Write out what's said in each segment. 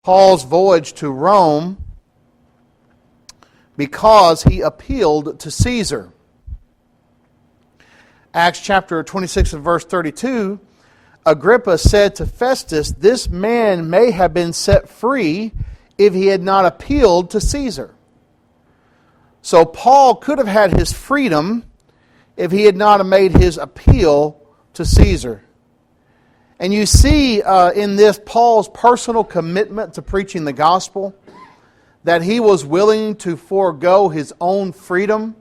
Paul's voyage to Rome because he appealed to Caesar. Acts chapter 26 and verse 32, Agrippa said to Festus, "This man may have been set free if he had not appealed to Caesar." So Paul could have had his freedom if he had not made his appeal to Caesar. And you see in this Paul's personal commitment to preaching the gospel, that he was willing to forego his own freedom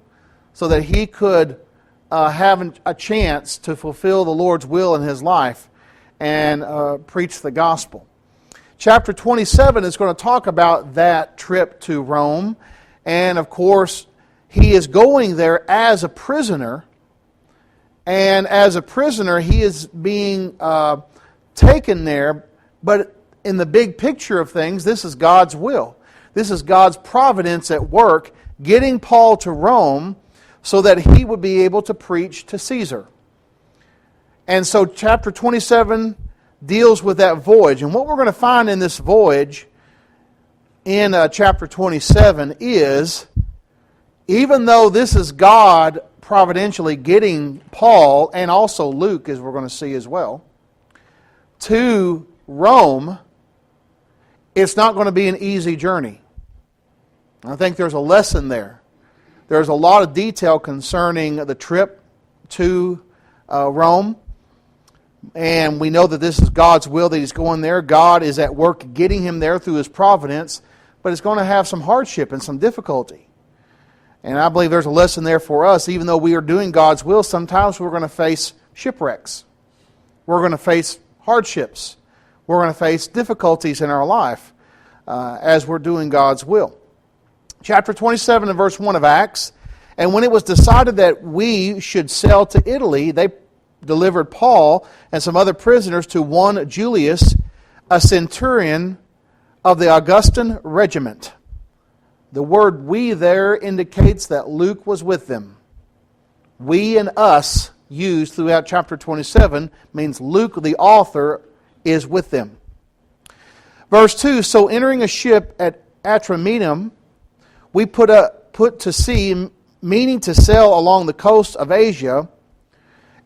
so that he could have a chance to fulfill the Lord's will in his life and preach the gospel. Chapter 27 is going to talk about that trip to Rome. And of course, he is going there as a prisoner. And as a prisoner, he is being taken there. But in the big picture of things, this is God's will. This is God's providence at work, getting Paul to Rome so that he would be able to preach to Caesar. And so chapter 27 deals with that voyage. And what we're going to find in this voyage in chapter 27 is, even though this is God providentially getting Paul, and also Luke, as we're going to see as well, to Rome, it's not going to be an easy journey. I think there's a lesson there. There's a lot of detail concerning the trip to Rome. And we know that this is God's will that he's going there. God is at work getting him there through his providence. But it's going to have some hardship and some difficulty. And I believe there's a lesson there for us. Even though we are doing God's will, sometimes we're going to face shipwrecks. We're going to face hardships. We're going to face difficulties in our life as we're doing God's will. Chapter 27 and verse 1 of Acts, "And when it was decided that we should sail to Italy, they delivered Paul and some other prisoners to one Julius, a centurion of the Augustan regiment." The word "we" there indicates that Luke was with them. "We" and "us" used throughout chapter 27 means Luke, the author, is with them. Verse 2, "So entering a ship at Atramitum, we put to sea, meaning to sail along the coast of Asia.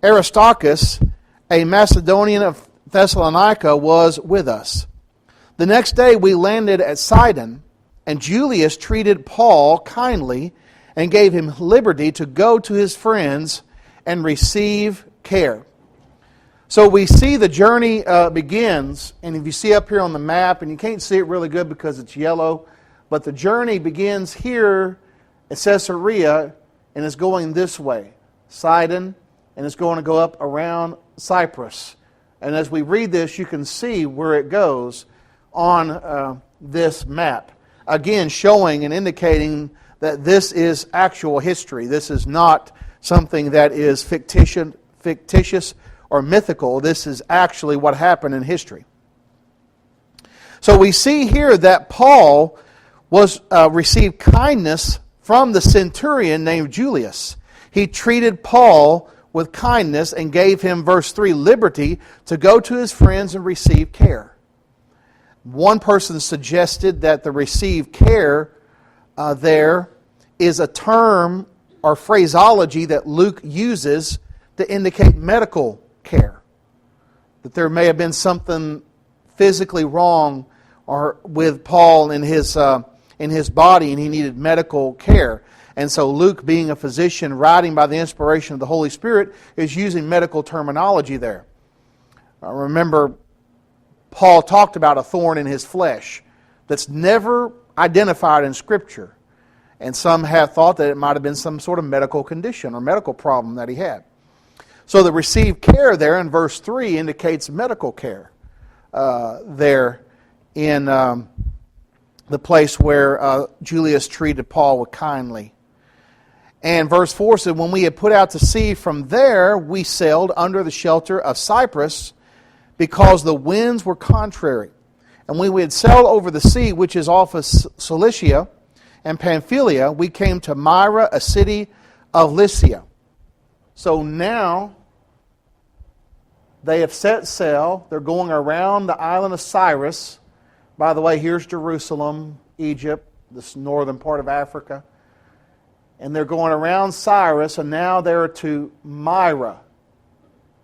Aristarchus, a Macedonian of Thessalonica, was with us. The next day we landed at Sidon, and Julius treated Paul kindly and gave him liberty to go to his friends and receive care." So we see the journey begins, and if you see up here on the map, and you can't see it really good because it's yellow, but the journey begins here at Caesarea and is going this way, Sidon, and it's going to go up around Cyprus. And as we read this, you can see where it goes on this map. Again, showing and indicating that this is actual history. This is not something that is fictitious or mythical. This is actually what happened in history. So we see here that Paul received kindness from the centurion named Julius. He treated Paul with kindness and gave him, verse 3, liberty to go to his friends and receive care. One person suggested that the receive care there is a term or phraseology that Luke uses to indicate medical care. That there may have been something physically wrong or with Paul in his body, and he needed medical care. And so Luke, being a physician, writing by the inspiration of the Holy Spirit, is using medical terminology there. Remember, Paul talked about a thorn in his flesh that's never identified in Scripture. And some have thought that it might have been some sort of medical condition or medical problem that he had. So the receive care there in verse 3 indicates medical care there in the place where Julius treated Paul with kindly. And verse 4 said, "When we had put out to sea from there, we sailed under the shelter of Cyprus, because the winds were contrary. And when we had sailed over the sea, which is off of Cilicia and Pamphylia, we came to Myra, a city of Lycia." So now they have set sail. They're going around the island of Cyrus. By the way, here's Jerusalem, Egypt, this northern part of Africa. And they're going around Cyrus, and now they're to Myra,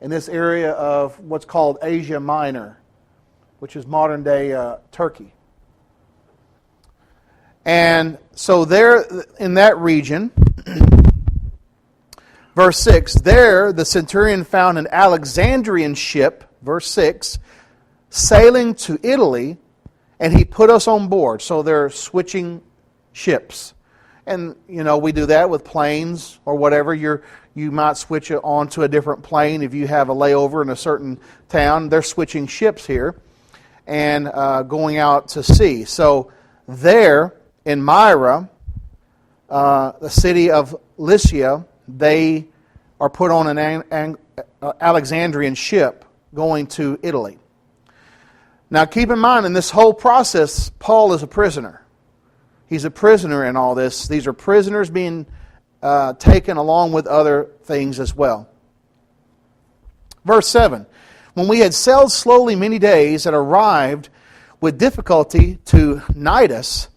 in this area of what's called Asia Minor, which is modern-day Turkey. And so there, in that region, verse 6, there the centurion found an Alexandrian ship, verse 6, sailing to Italy, and he put us on board. So they're switching ships. And, we do that with planes or whatever. You might switch it onto a different plane if you have a layover in a certain town. They're switching ships here and going out to sea. So there in Myra, the city of Lycia, they are put on an Alexandrian ship going to Italy. Now keep in mind, in this whole process, Paul is a prisoner. He's a prisoner in all this. These are prisoners being taken along with other things as well. Verse 7, when we had sailed slowly many days and arrived with difficulty to Cnidus,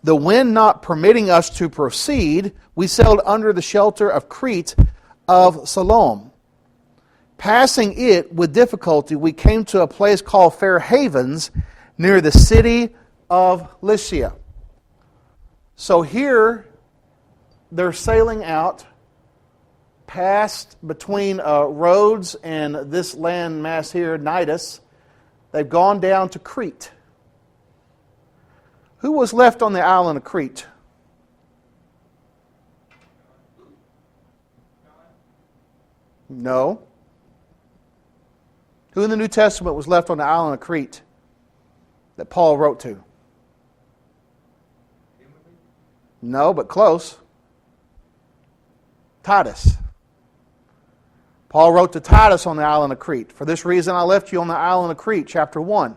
the wind not permitting us to proceed, we sailed under the shelter of Crete of Salome. Passing it with difficulty, we came to a place called Fair Havens, near the city of Lycia. So here, they're sailing out past between Rhodes and this land mass here, Cnidus. They've gone down to Crete. Who was left on the island of Crete? No. Who in the New Testament was left on the island of Crete that Paul wrote to? No, but close. Titus. Paul wrote to Titus on the island of Crete. For this reason I left you on the island of Crete, chapter 1,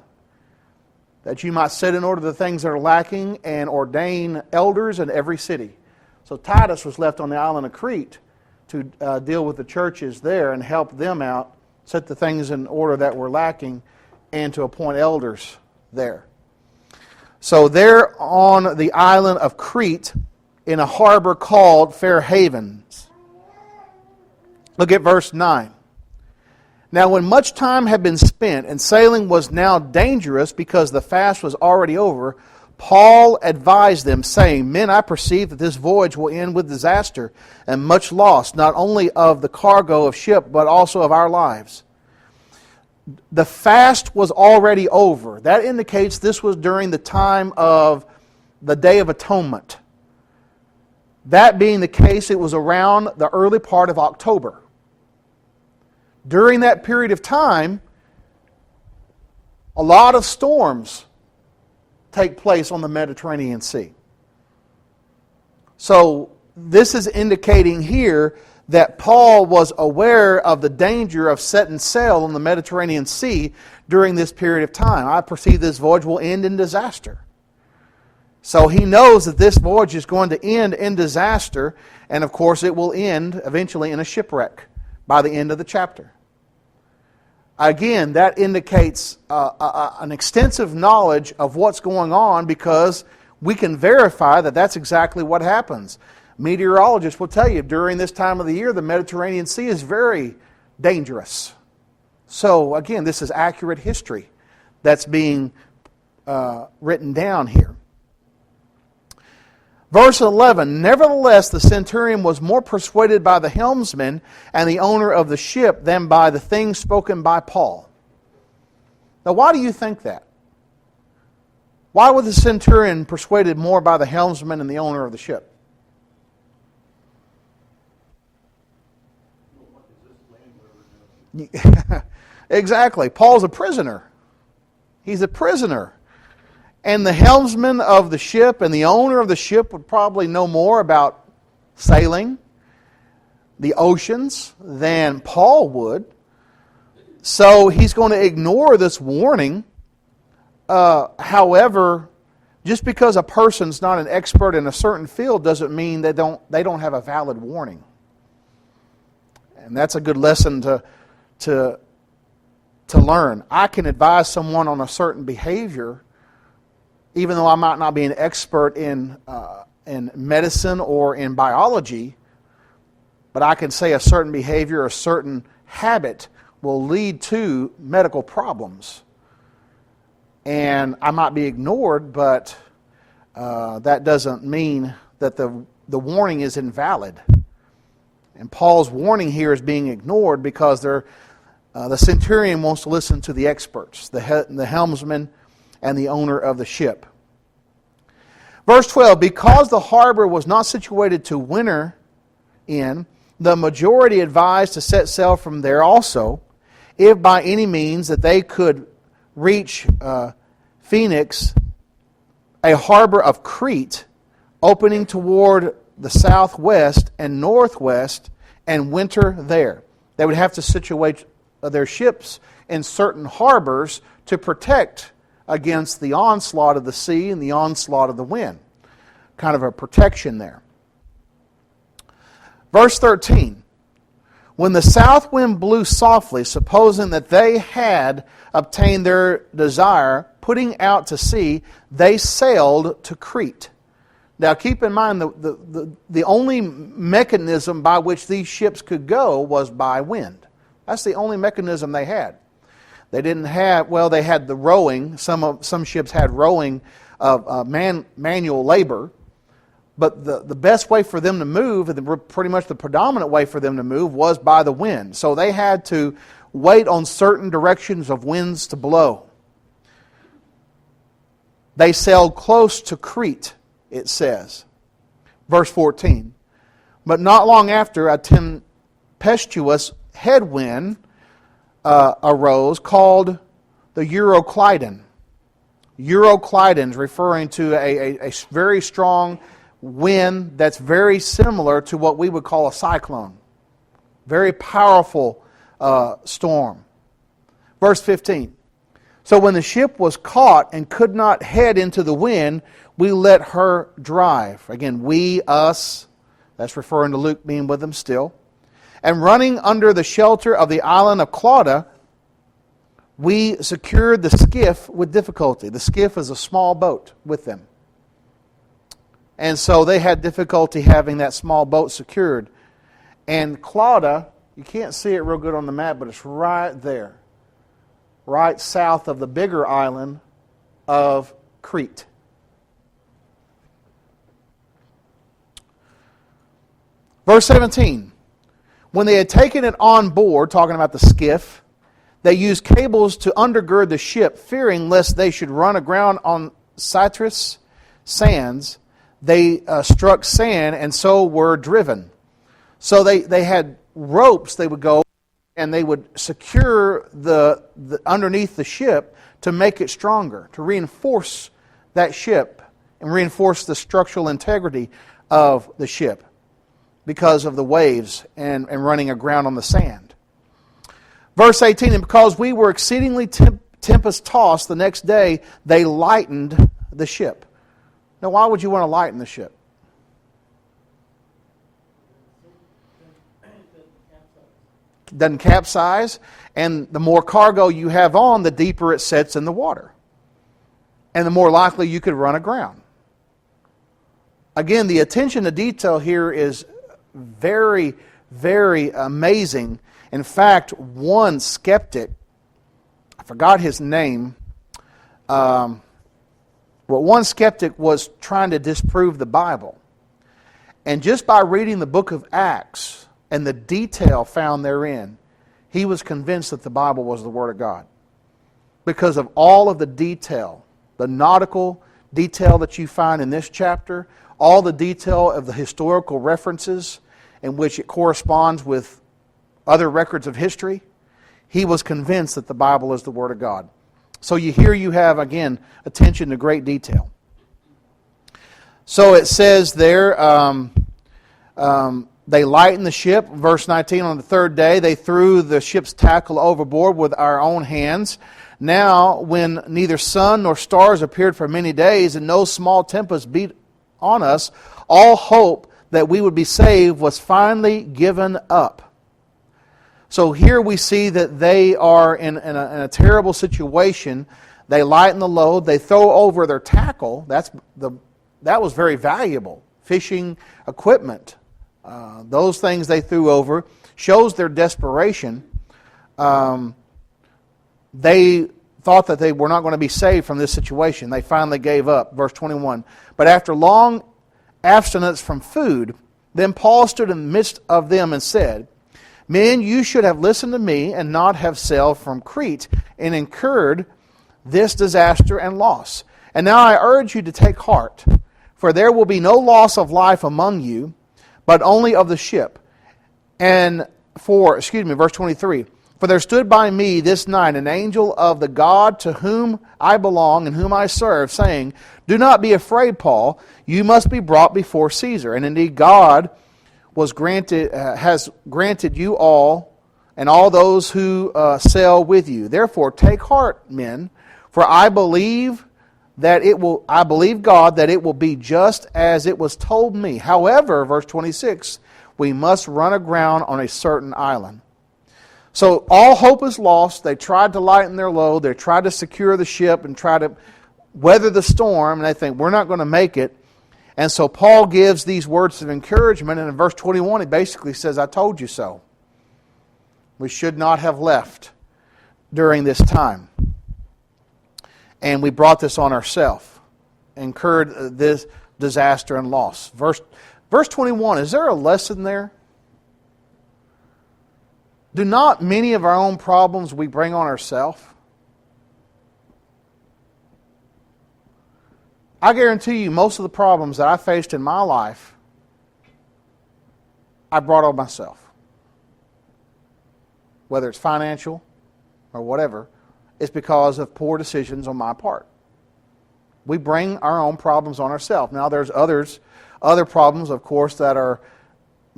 that you might set in order the things that are lacking and ordain elders in every city. So Titus was left on the island of Crete to deal with the churches there and help them out, set the things in order that were lacking, and to appoint elders there. So they're on the island of Crete in a harbor called Fair Havens. Look at verse 9. Now when much time had been spent and sailing was now dangerous because the fast was already over, Paul advised them, saying, Men, I perceive that this voyage will end with disaster and much loss, not only of the cargo of ship, but also of our lives. The fast was already over. That indicates this was during the time of the Day of Atonement. That being the case, it was around the early part of October. During that period of time, a lot of storms take place on the Mediterranean Sea. So this is indicating here that Paul was aware of the danger of setting sail on the Mediterranean Sea during this period of time. I perceive this voyage will end in disaster. So he knows that this voyage is going to end in disaster, and of course it will end eventually in a shipwreck by the end of the chapter. Again, that indicates an extensive knowledge of what's going on, because we can verify that that's exactly what happens. Meteorologists will tell you during this time of the year the Mediterranean Sea is very dangerous. So again, this is accurate history that's being written down here. Verse 11, Nevertheless, the centurion was more persuaded by the helmsman and the owner of the ship than by the things spoken by Paul. Now, why do you think that? Why was the centurion persuaded more by the helmsman and the owner of the ship? Exactly. Paul's a prisoner. He's a prisoner. And the helmsman of the ship and the owner of the ship would probably know more about sailing, the oceans, than Paul would. So he's going to ignore this warning. However, just because a person's not an expert in a certain field doesn't mean they don't have a valid warning. And that's a good lesson to learn. I can advise someone on a certain behavior even though I might not be an expert in medicine or in biology, but I can say a certain behavior or a certain habit will lead to medical problems. And I might be ignored, but that doesn't mean that the warning is invalid. And Paul's warning here is being ignored because the centurion wants to listen to the experts, the helmsman and the owner of the ship. Verse 12, because the harbor was not situated to winter in, the majority advised to set sail from there also, if by any means that they could reach Phoenix, a harbor of Crete, opening toward the southwest and northwest, and winter there. They would have to situate their ships in certain harbors to protect against the onslaught of the sea and the onslaught of the wind. Kind of a protection there. Verse 13. When the south wind blew softly, supposing that they had obtained their desire, putting out to sea, they sailed to Crete. Now keep in mind, the only mechanism by which these ships could go was by wind. That's the only mechanism they had. They didn't have, well, they had the rowing. Some ships had rowing of manual labor. But the best way for them to move, pretty much the predominant way for them to move, was by the wind. So they had to wait on certain directions of winds to blow. They sailed close to Crete, it says. Verse 14. But not long after, a tempestuous headwind arose called the Euroclydon. Euroclydon is referring to a very strong wind that's very similar to what we would call a cyclone. Very powerful storm. Verse 15. So when the ship was caught and could not head into the wind, we let her drive. Again, we, us, that's referring to Luke being with them still. And running under the shelter of the island of Clauda, we secured the skiff with difficulty. The skiff is a small boat with them. And so they had difficulty having that small boat secured. And Clauda, you can't see it real good on the map, but it's right there. Right south of the bigger island of Crete. Verse 17. When they had taken it on board, talking about the skiff, they used cables to undergird the ship, fearing lest they should run aground on citrus sands. They struck sand and so were driven. So they had ropes they would go and they would secure the underneath the ship to make it stronger, to reinforce that ship and reinforce the structural integrity of the ship because of the waves and running aground on the sand. Verse 18, and because we were exceedingly tempest-tossed the next day, they lightened the ship. Now, why would you want to lighten the ship? It doesn't capsize, and the more cargo you have on, the deeper it sets in the water. And the more likely you could run aground. Again, the attention to detail here is very, very amazing. In fact, one skeptic, I forgot his name, but one skeptic was trying to disprove the Bible. And just by reading the book of Acts and the detail found therein, he was convinced that the Bible was the Word of God. Because of all of the detail, the nautical detail that you find in this chapter, all the detail of the historical references in which it corresponds with other records of history, he was convinced that the Bible is the Word of God. So you have, again, attention to great detail. So it says there, they lightened the ship. Verse 19, on the third day, they threw the ship's tackle overboard with our own hands. Now, when neither sun nor stars appeared for many days, and no small tempest beat on us, all hope that we would be saved was finally given up. So here we see that they are in a terrible situation. They lighten the load. They throw over their tackle. That was very valuable. Fishing equipment. Those things they threw over shows their desperation. They thought that they were not going to be saved from this situation. They finally gave up. Verse 21. But after long abstinence from food, then Paul stood in the midst of them and said, Men, you should have listened to me and not have sailed from Crete and incurred this disaster and loss. And now I urge you to take heart, for there will be no loss of life among you, but only of the ship. Verse 23, For there stood by me this night an angel of the God to whom I belong and whom I serve, saying, Do not be afraid, Paul, you must be brought before Caesar. And indeed God has granted you all, and all those who sail with you. Therefore take heart, men, for I believe God that it will be just as it was told me. However, verse 26, we must run aground on a certain island. So all hope is lost. They tried to lighten their load. They tried to secure the ship and try to weather the storm. And they think, we're not going to make it. And so Paul gives these words of encouragement. And in verse 21, he basically says, I told you so. We should not have left during this time. And we brought this on ourselves. Incurred this disaster and loss. Verse 21, is there a lesson there? Do not many of our own problems we bring on ourselves? I guarantee you most of the problems that I faced in my life, I brought on myself. Whether it's financial or whatever, it's because of poor decisions on my part. We bring our own problems on ourselves. Now there's other problems, of course, that are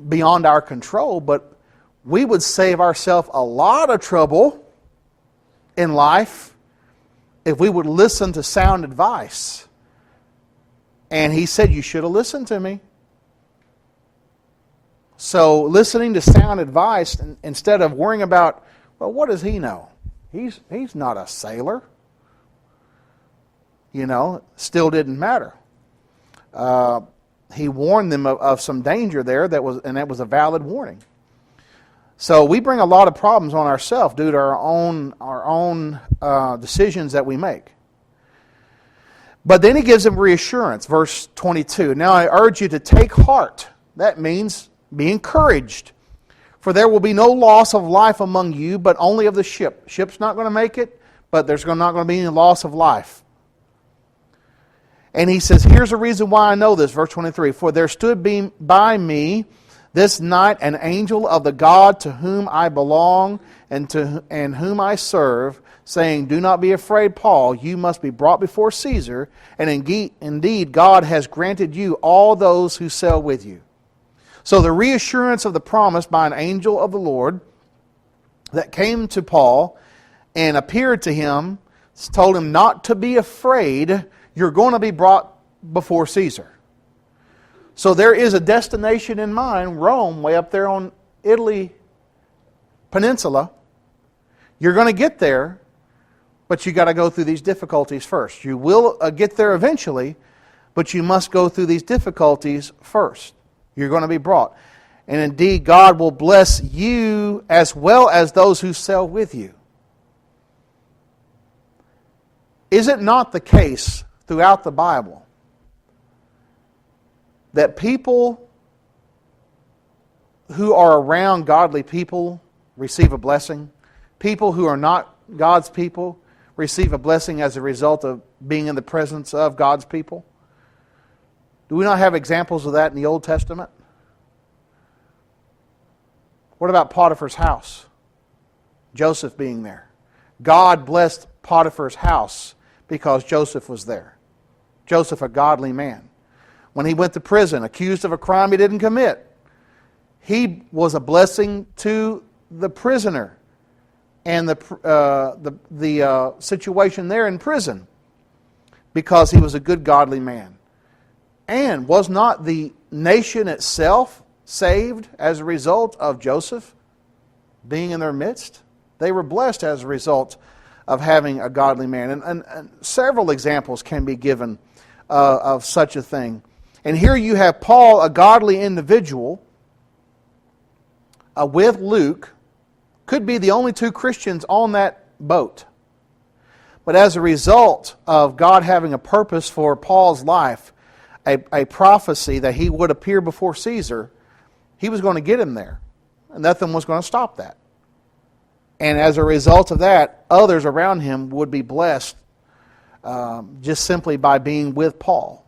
beyond our control, but we would save ourselves a lot of trouble in life if we would listen to sound advice. And he said, you should have listened to me. So listening to sound advice instead of worrying about, well, what does he know? He's not a sailor. Still didn't matter. He warned them of some danger there, and that was a valid warning. So we bring a lot of problems on ourselves due to our own decisions that we make. But then he gives them reassurance, verse 22. Now I urge you to take heart. That means be encouraged. For there will be no loss of life among you, but only of the ship. Ship's not going to make it, but there's not going to be any loss of life. And he says, here's the reason why I know this, verse 23. For there stood by me this night an angel of the God to whom I belong and whom I serve, saying, Do not be afraid, Paul, you must be brought before Caesar, and indeed God has granted you all those who sail with you. So the reassurance of the promise by an angel of the Lord that came to Paul and appeared to him, told him not to be afraid, you're going to be brought before Caesar. So there is a destination in mind, Rome, way up there on Italy Peninsula. You're going to get there, but you got to go through these difficulties first. You will get there eventually, but you must go through these difficulties first. You're going to be brought. And indeed, God will bless you as well as those who sail with you. Is it not the case throughout the Bible that people who are around godly people receive a blessing? People who are not God's people receive a blessing as a result of being in the presence of God's people? Do we not have examples of that in the Old Testament? What about Potiphar's house? Joseph being there. God blessed Potiphar's house because Joseph was there. Joseph, a godly man. When he went to prison, accused of a crime he didn't commit, he was a blessing to the prisoner and the situation there in prison because he was a good, godly man. And was not the nation itself saved as a result of Joseph being in their midst? They were blessed as a result of having a godly man. And several examples can be given of such a thing. And here you have Paul, a godly individual, with Luke, could be the only two Christians on that boat. But as a result of God having a purpose for Paul's life, a prophecy that he would appear before Caesar, he was going to get him there. And nothing was going to stop that. And as a result of that, others around him would be blessed just simply by being with Paul.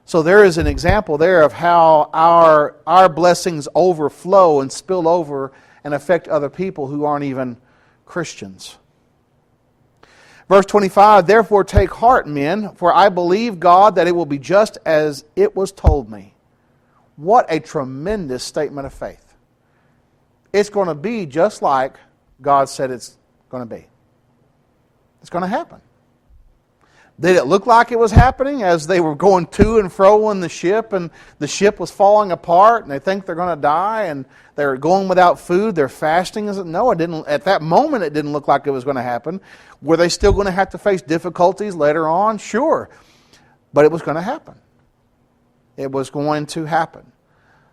So there is an example there of how our blessings overflow and spill over and affect other people who aren't even Christians. Verse 25, therefore take heart, men, for I believe God that it will be just as it was told me. What a tremendous statement of faith. It's going to be just like God said it's going to be. It's going to happen. Did it look like it was happening as they were going to and fro in the ship and the ship was falling apart and they think they're going to die and they're going without food, they're fasting? No, it didn't. At that moment it didn't look like it was going to happen. Were they still going to have to face difficulties later on? Sure. But it was going to happen. It was going to happen.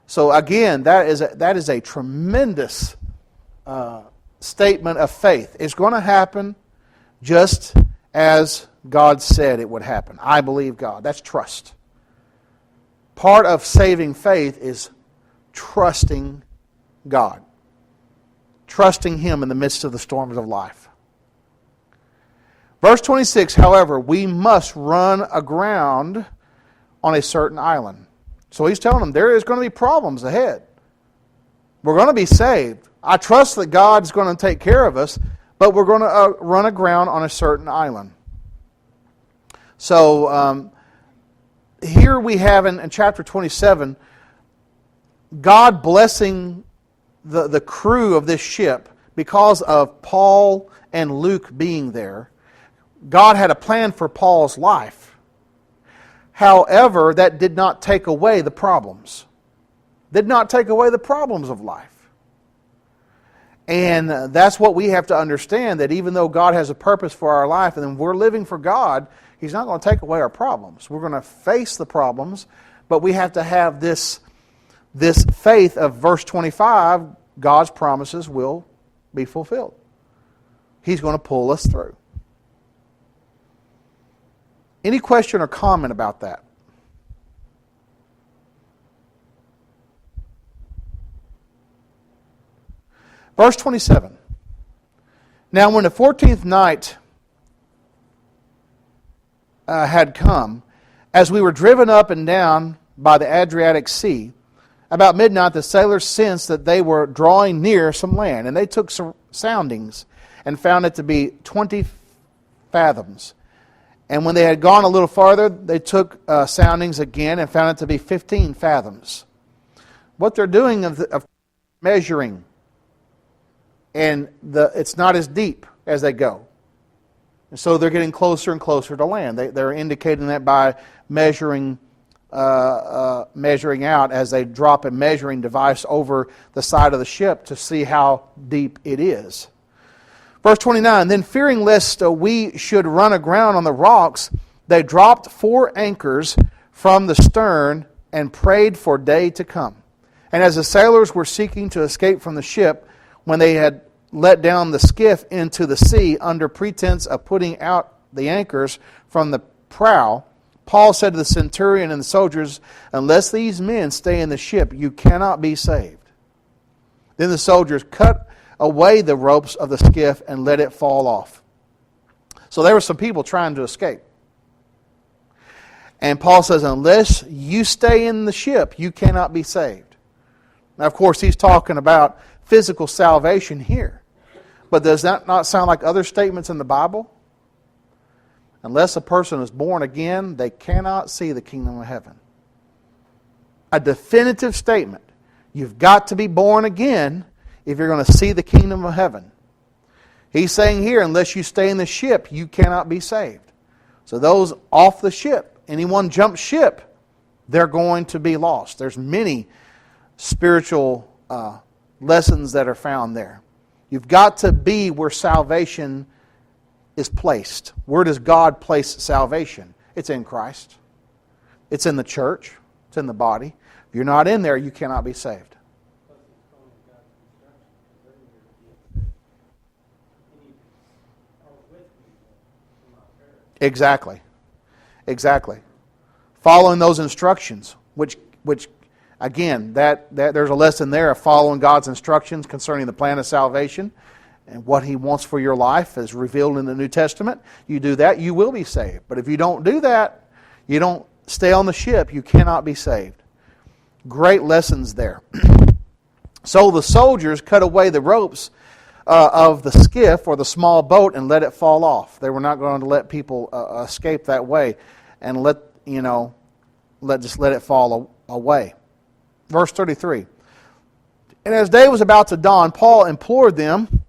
So again, that is a tremendous statement of faith. It's going to happen just as God said it would happen. I believe God. That's trust. Part of saving faith is trusting God. Trusting Him in the midst of the storms of life. Verse 26, however, we must run aground on a certain island. So he's telling them there is going to be problems ahead. We're going to be saved. I trust that God's going to take care of us, but we're going to run aground on a certain island. So here we have in chapter 27, God blessing the crew of this ship because of Paul and Luke being there. God had a plan for Paul's life. However, that did not take away the problems. Did not take away the problems of life. And that's what we have to understand, that even though God has a purpose for our life and we're living for God, He's not going to take away our problems. We're going to face the problems, but we have to have this faith of verse 25, God's promises will be fulfilled. He's going to pull us through. Any question or comment about that? Verse 27. Now when the 14th night had come, as we were driven up and down by the Adriatic Sea, about midnight the sailors sensed that they were drawing near some land, and they took some soundings and found it to be 20 fathoms. And when they had gone a little farther, they took soundings again and found it to be 15 fathoms. What they're doing of measuring, and it's not as deep as they go. And so they're getting closer and closer to land. They're indicating that by measuring out as they drop a measuring device over the side of the ship to see how deep it is. Verse 29, then fearing lest we should run aground on the rocks, they dropped 4 anchors from the stern and prayed for day to come. And as the sailors were seeking to escape from the ship, when they had let down the skiff into the sea under pretense of putting out the anchors from the prow, Paul said to the centurion and the soldiers, unless these men stay in the ship, you cannot be saved. Then the soldiers cut away the ropes of the skiff and let it fall off. So there were some people trying to escape. And Paul says, unless you stay in the ship, you cannot be saved. Now, of course, he's talking about physical salvation here. But does that not sound like other statements in the Bible? Unless a person is born again, they cannot see the kingdom of heaven. A definitive statement. You've got to be born again if you're going to see the kingdom of heaven. He's saying here, unless you stay in the ship, you cannot be saved. So those off the ship, anyone jump ship, they're going to be lost. There's many spiritual lessons that are found there. You've got to be where salvation is placed. Where does God place salvation? It's in Christ. It's in the church. It's in the body. If you're not in there, you cannot be saved. Exactly. Exactly. Following those instructions, which again, that there's a lesson there of following God's instructions concerning the plan of salvation and what He wants for your life as revealed in the New Testament. You do that, you will be saved. But if you don't do that, you don't stay on the ship, you cannot be saved. Great lessons there. So the soldiers cut away the ropes of the skiff or the small boat and let it fall off. They were not going to let people escape that way and let it fall away. Verse 33. And as day was about to dawn, Paul implored them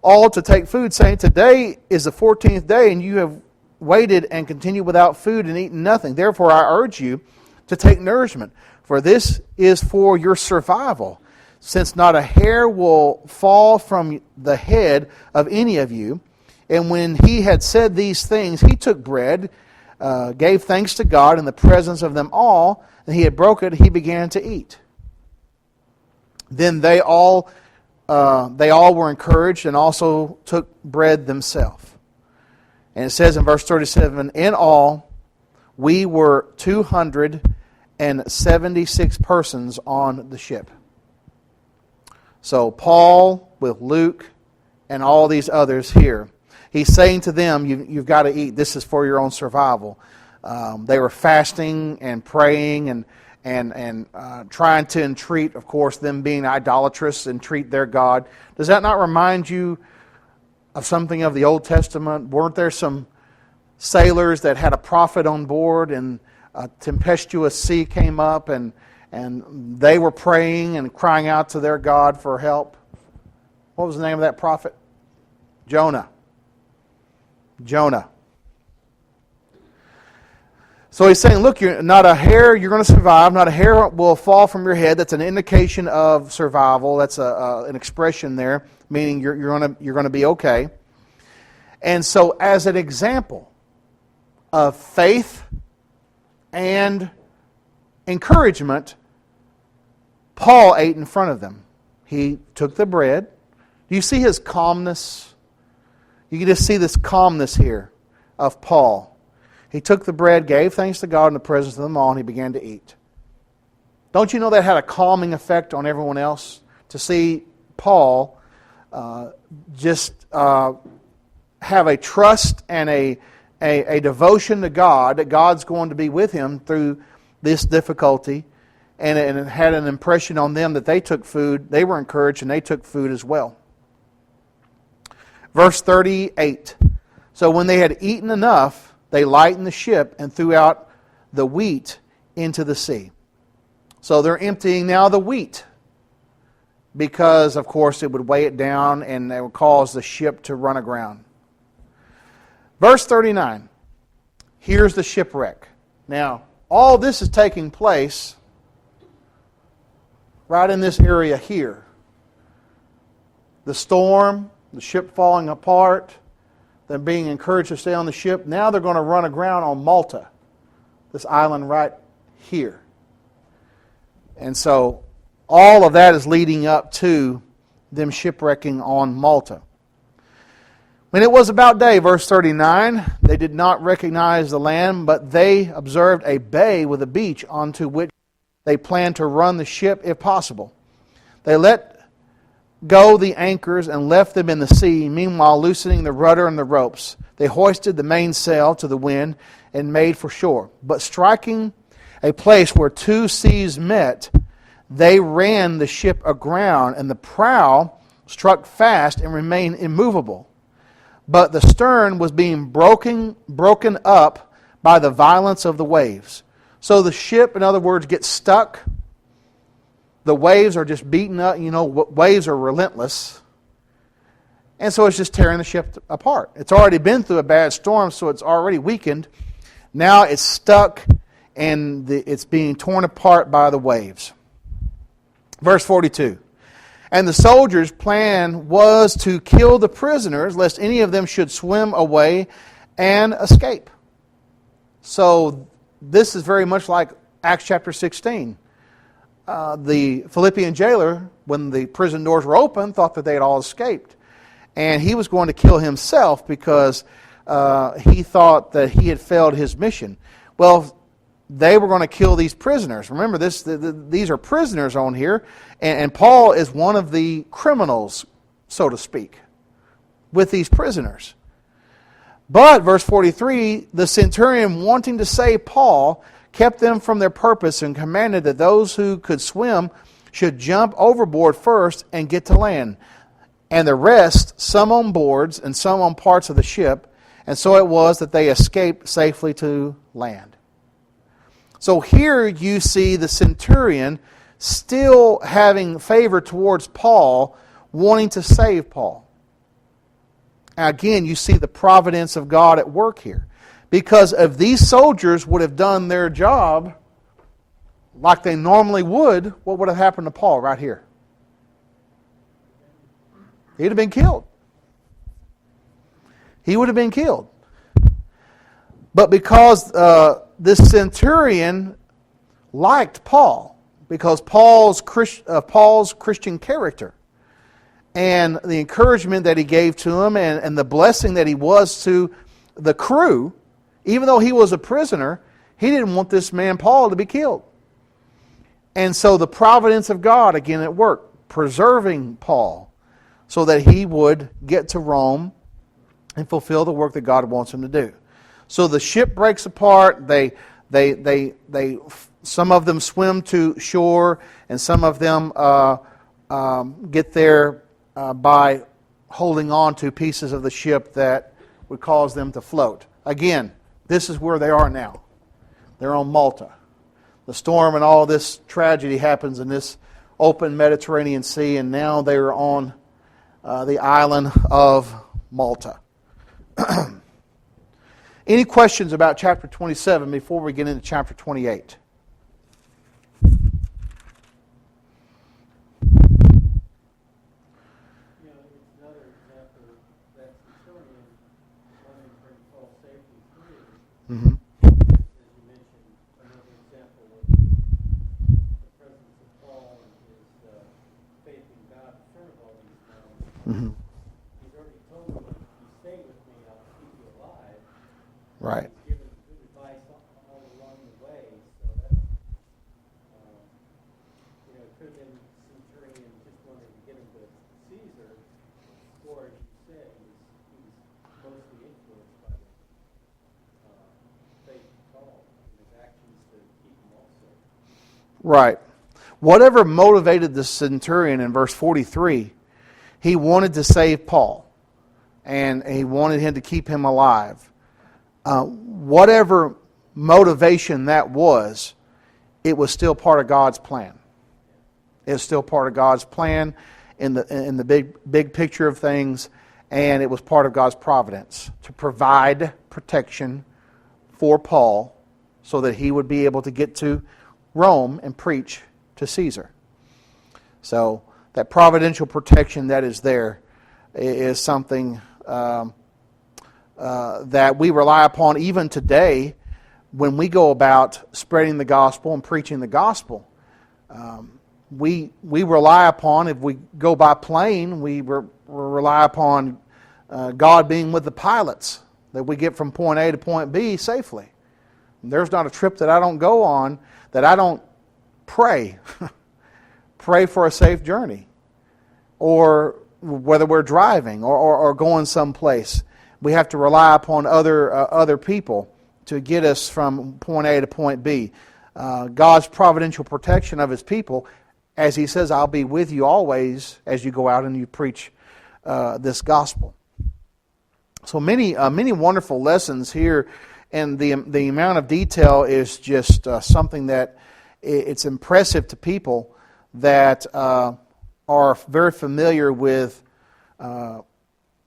all to take food, saying, today is the 14th day, and you have waited and continued without food and eaten nothing. Therefore I urge you to take nourishment, for this is for your survival, since not a hair will fall from the head of any of you. And when he had said these things, he took bread, gave thanks to God in the presence of them all, and he had broken it, he began to eat. Then they all were encouraged and also took bread themselves. And it says in verse 37, in all, we were 276 persons on the ship. So Paul with Luke and all these others here, he's saying to them, you've got to eat. This is for your own survival. They were fasting and praying and trying to entreat, of course, them being idolatrous, entreat their God. Does that not remind you of something of the Old Testament? Weren't there some sailors that had a prophet on board and a tempestuous sea came up and they were praying and crying out to their God for help? What was the name of that prophet? Jonah. So he's saying, look, you're not a hair, you're going to survive. Not a hair will fall from your head. That's an indication of survival. That's an expression there, meaning you're going to be okay. And so as an example of faith and encouragement, Paul ate in front of them. He took the bread. Do you see his calmness? You can just see this calmness here of Paul. He took the bread, gave thanks to God in the presence of them all, and he began to eat. Don't you know that had a calming effect on everyone else? To see Paul just have a trust and a devotion to God, that God's going to be with him through this difficulty, and it had an impression on them that they took food, they were encouraged, and they took food as well. Verse 38. So when they had eaten enough, they lightened the ship and threw out the wheat into the sea. So they're emptying now the wheat, because, of course, it would weigh it down and it would cause the ship to run aground. Verse 39. Here's the shipwreck. Now, all this is taking place right in this area here. The storm, the ship falling apart, them being encouraged to stay on the ship. Now they're going to run aground on Malta, this island right here. And so all of that is leading up to them shipwrecking on Malta. When it was about day, verse 39, they did not recognize the land, but they observed a bay with a beach onto which they planned to run the ship if possible. They let go the anchors and left them in the sea, meanwhile loosening the rudder and the ropes. They hoisted the mainsail to the wind and made for shore. But striking a place where two seas met, they ran the ship aground, and the prow struck fast and remained immovable. But the stern was being broken up by the violence of the waves. So the ship, in other words, gets stuck. The waves are just beaten up. You know, waves are relentless. And so it's just tearing the ship apart. It's already been through a bad storm, so it's already weakened. Now it's stuck, and it's being torn apart by the waves. Verse 42. And the soldiers' plan was to kill the prisoners, lest any of them should swim away and escape. So this is very much like Acts chapter 16. The Philippian jailer, when the prison doors were open, thought that they had all escaped. And he was going to kill himself because he thought that he had failed his mission. Well, they were going to kill these prisoners. Remember, these are prisoners on here, and Paul is one of the criminals, so to speak, with these prisoners. But, verse 43, the centurion, wanting to save Paul, kept them from their purpose and commanded that those who could swim should jump overboard first and get to land, and the rest, some on boards and some on parts of the ship, and so it was that they escaped safely to land. So here you see the centurion still having favor towards Paul, wanting to save Paul. Again, you see the providence of God at work here. Because if these soldiers would have done their job like they normally would, what would have happened to Paul right here? He'd have been killed. He would have been killed. But because this centurion liked Paul, because Paul's Christian character and the encouragement that he gave to him and the blessing that he was to the crew, even though he was a prisoner, he didn't want this man Paul to be killed. And so the providence of God, again at work, preserving Paul so that he would get to Rome and fulfill the work that God wants him to do. So the ship breaks apart. Some of them swim to shore, and some of them get there by holding on to pieces of the ship that would cause them to float. Again, this is where they are now. They're on Malta. The storm and all this tragedy happens in this open Mediterranean Sea, and now they are on the island of Malta. Any questions about chapter 27 before we get into chapter 28? Mm-hmm. As you mentioned, another example of the presence of Paul and his faith in God in front of all these men. Mm-hmm. He's already told them, if you stay with me, I'll keep you alive. Right. He's given good advice all along the way. So that, it could have been centurion just wanted to get him to Caesar, or as you said, he was mostly influenced by the faith of Paul and his actions to keep him also. Right. Whatever motivated the centurion in verse 43, he wanted to save Paul, and he wanted him to keep him alive. Whatever motivation that was, it was still part of God's plan. It was still part of God's plan in the big picture of things, and it was part of God's providence to provide protection for Paul so that he would be able to get to Rome and preach to Caesar. So that providential protection that is there is something that we rely upon even today when we go about spreading the gospel and preaching the gospel. We rely upon, if we go by plane, we rely upon God being with the pilots, that we get from point A to point B safely. There's not a trip that I don't go on that I don't pray for a safe journey, or whether we're driving or going someplace. We have to rely upon other people to get us from point A to point B. God's providential protection of His people, as He says, I'll be with you always as you go out and you preach this gospel. So many wonderful lessons here, and the amount of detail is just something that it's impressive to people that are very familiar with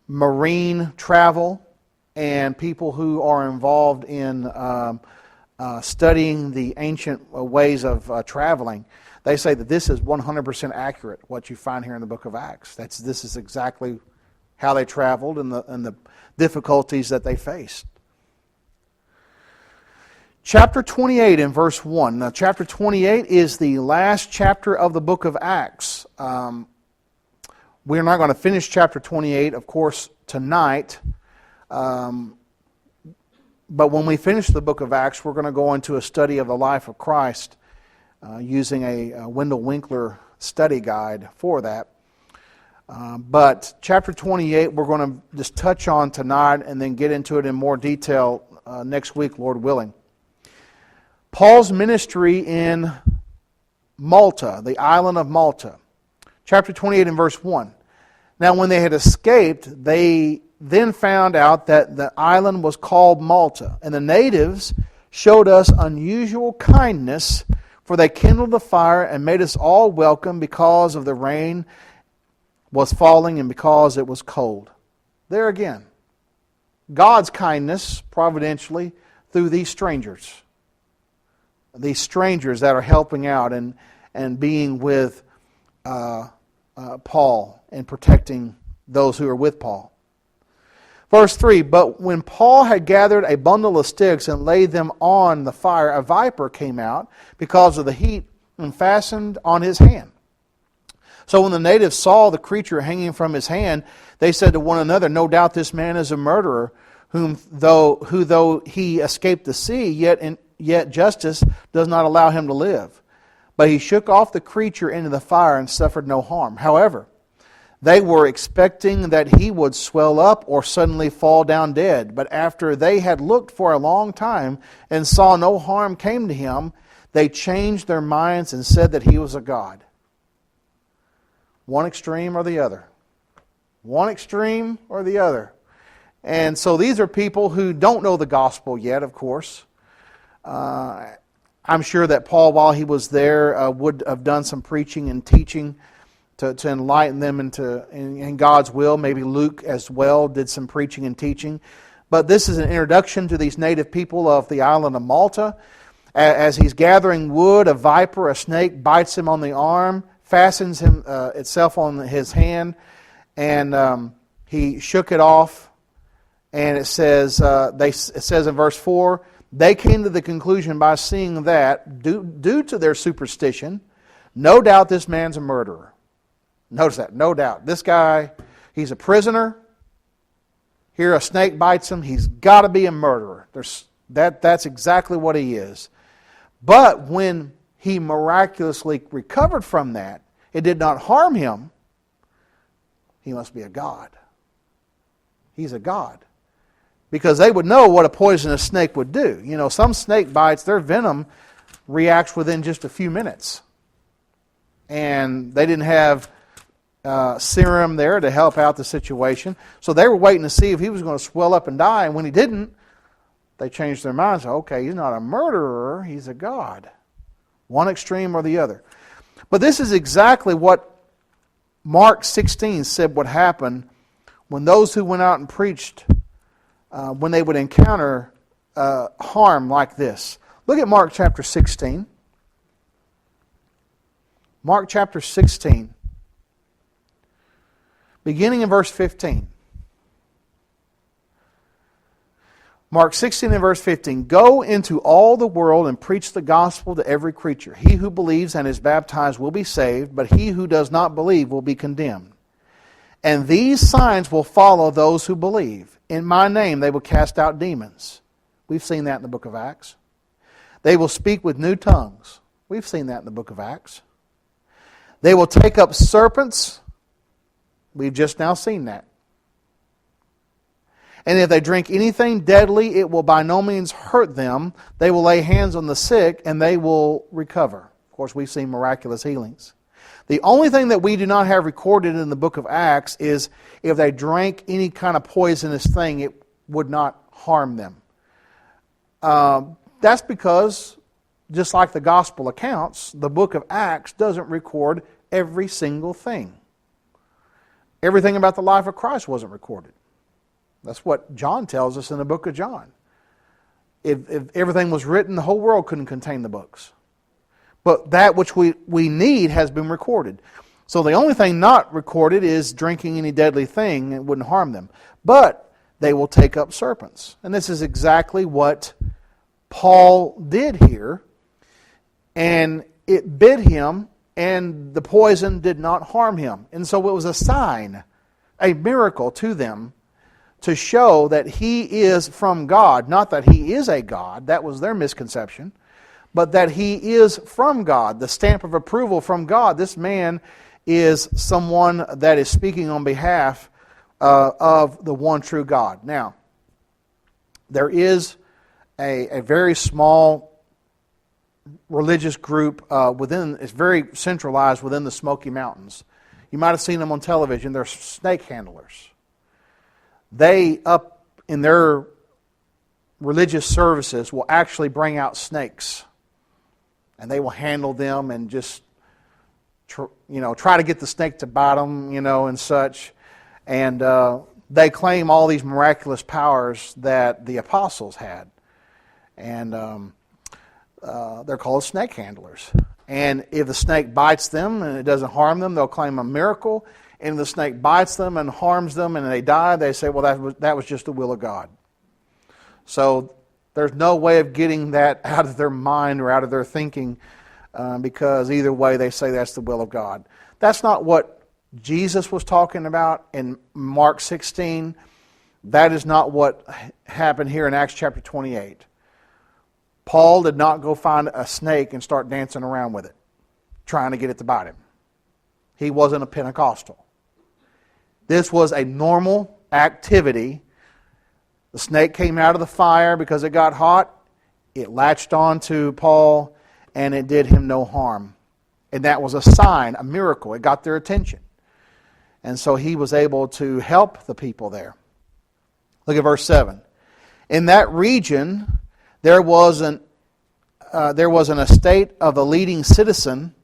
marine travel and people who are involved in studying the ancient ways of traveling. they say that this is 100% accurate, what you find here in the book of Acts. This is exactly how they traveled and the difficulties that they faced. Chapter 28 in verse 1. Now, chapter 28 is the last chapter of the book of Acts. We're not going to finish chapter 28, of course, tonight. But when we finish the book of Acts, we're going to go into a study of the life of Christ using a Wendell Winkler study guide for that. But chapter 28, we're going to just touch on tonight and then get into it in more detail next week, Lord willing. Paul's ministry in Malta, the island of Malta. Chapter 28 and verse 1. Now when they had escaped, they then found out that the island was called Malta. And the natives showed us unusual kindness, for they kindled a fire and made us all welcome because of the rain was falling and because it was cold. There again, God's kindness, providentially, through these strangers. These strangers that are helping out and being with Paul and protecting those who are with Paul. Verse 3, but when Paul had gathered a bundle of sticks and laid them on the fire, a viper came out because of the heat and fastened on his hand. So when the natives saw the creature hanging from his hand, they said to one another, no doubt this man is a murderer, who though he escaped the sea, yet justice does not allow him to live. But he shook off the creature into the fire and suffered no harm. However, they were expecting that he would swell up or suddenly fall down dead. But after they had looked for a long time and saw no harm came to him, they changed their minds and said that he was a god. One extreme or the other. One extreme or the other. And so these are people who don't know the gospel yet, of course. I'm sure that Paul, while he was there, would have done some preaching and teaching to enlighten them in God's will. Maybe Luke as well did some preaching and teaching. But this is an introduction to these native people of the island of Malta. As he's gathering wood, a viper, a snake, bites him on the arm, fastens itself on his hand, and he shook it off. And it says in verse 4, they came to the conclusion by seeing that, due to their superstition, no doubt this man's a murderer. Notice that, no doubt. This guy, he's a prisoner. Here a snake bites him. He's got to be a murderer. That's exactly what he is. But when he miraculously recovered from that, it did not harm him. He must be a god. He's a god. Because they would know what a poisonous snake would do. You know, some snake bites, their venom reacts within just a few minutes. And they didn't have serum there to help out the situation. So they were waiting to see if he was going to swell up and die. And when he didn't, they changed their minds. Okay, he's not a murderer, he's a god. One extreme or the other. But this is exactly what Mark 16 said would happen when those who went out and preached, when they would encounter harm like this. Look at Mark chapter 16. Mark chapter 16. Beginning in verse 15. Mark 16 and verse 15. Go into all the world and preach the gospel to every creature. He who believes and is baptized will be saved, but he who does not believe will be condemned. And these signs will follow those who believe. In my name they will cast out demons. We've seen that in the book of Acts. They will speak with new tongues. We've seen that in the book of Acts. They will take up serpents. We've just now seen that. And if they drink anything deadly, it will by no means hurt them. They will lay hands on the sick and they will recover. Of course, we've seen miraculous healings. The only thing that we do not have recorded in the book of Acts is if they drank any kind of poisonous thing, it would not harm them. That's because, just like the gospel accounts, the book of Acts doesn't record every single thing. Everything about the life of Christ wasn't recorded. That's what John tells us in the book of John. If everything was written, the whole world couldn't contain the books. But that which we need has been recorded. So the only thing not recorded is drinking any deadly thing. It wouldn't harm them. But they will take up serpents. And this is exactly what Paul did here. And it bit him, and the poison did not harm him. And so it was a sign, a miracle to them, to show that he is from God. Not that he is a God, that was their misconception, but that he is from God, the stamp of approval from God. This man is someone that is speaking on behalf of the one true God. Now, there is a very small religious group it's very centralized within the Smoky Mountains. You might have seen them on television. They're snake handlers. They, up in their religious services, will actually bring out snakes. And they will handle them and just try to get the snake to bite them, and such. And they claim all these miraculous powers that the apostles had. And they're called snake handlers. And if the snake bites them and it doesn't harm them, they'll claim a miracle. And if the snake bites them and harms them and they die, they say, well, that was just the will of God. So there's no way of getting that out of their mind or out of their thinking, because either way they say that's the will of God. That's not what Jesus was talking about in Mark 16. That is not what happened here in Acts chapter 28. Paul did not go find a snake and start dancing around with it, trying to get it to bite him. He wasn't a Pentecostal. This was a normal activity. The snake came out of the fire because it got hot. It latched on to Paul, and it did him no harm. And that was a sign, a miracle. It got their attention. And so he was able to help the people there. Look at verse 7. In that region, there was an estate of the leading citizen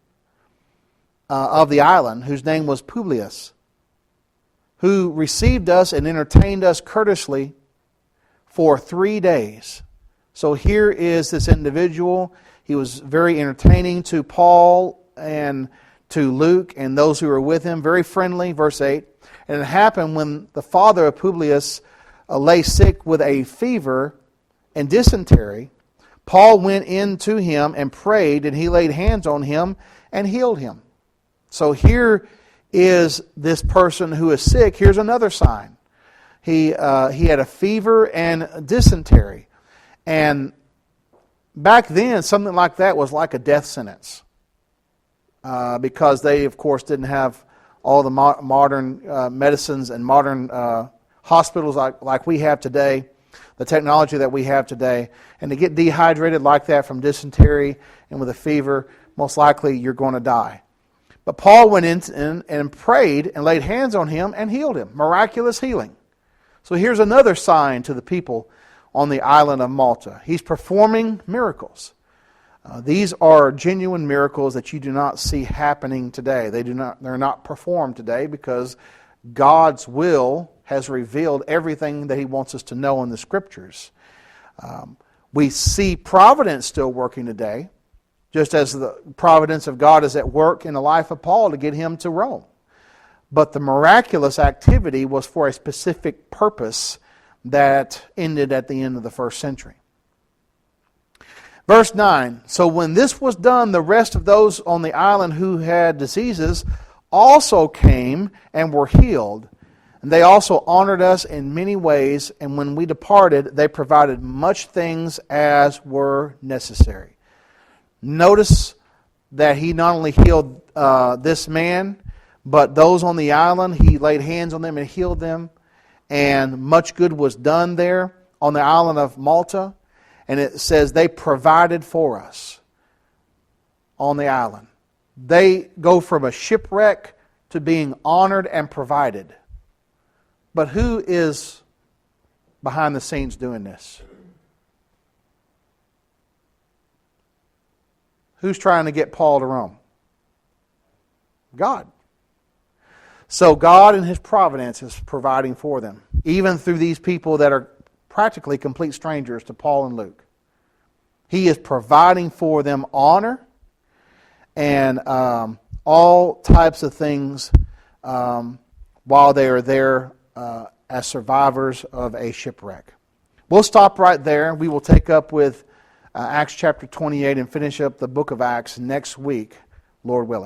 of the island, whose name was Publius, who received us and entertained us courteously for 3 days. So here is this individual. He was very entertaining to Paul and to Luke and those who were with him, very friendly, verse 8. And it happened when the father of Publius lay sick with a fever and dysentery, Paul went in to him and prayed, and he laid hands on him and healed him. So here is this person who is sick. Here's another sign. He had a fever and dysentery. And back then, something like that was like a death sentence. Because they, of course, didn't have all the modern medicines and modern hospitals like we have today, the technology that we have today. And to get dehydrated like that from dysentery and with a fever, most likely you're going to die. But Paul went in and prayed and laid hands on him and healed him. Miraculous healing. So here's another sign to the people on the island of Malta. He's performing miracles. These are genuine miracles that you do not see happening today. They're not performed today because God's will has revealed everything that He wants us to know in the Scriptures. We see providence still working today, just as the providence of God is at work in the life of Paul to get him to Rome. But the miraculous activity was for a specific purpose that ended at the end of the first century. Verse 9, so when this was done, the rest of those on the island who had diseases also came and were healed. And they also honored us in many ways, and when we departed, they provided much things as were necessary. Notice that he not only healed this man, but those on the island, he laid hands on them and healed them. And much good was done there on the island of Malta. And it says they provided for us on the island. They go from a shipwreck to being honored and provided. But who is behind the scenes doing this? Who's trying to get Paul to Rome? God. So God in His providence is providing for them, even through these people that are practically complete strangers to Paul and Luke. He is providing for them honor. and all types of things while they are there as survivors of a shipwreck. We'll stop right there. We will take up with Acts chapter 28 and finish up the book of Acts next week, Lord willing.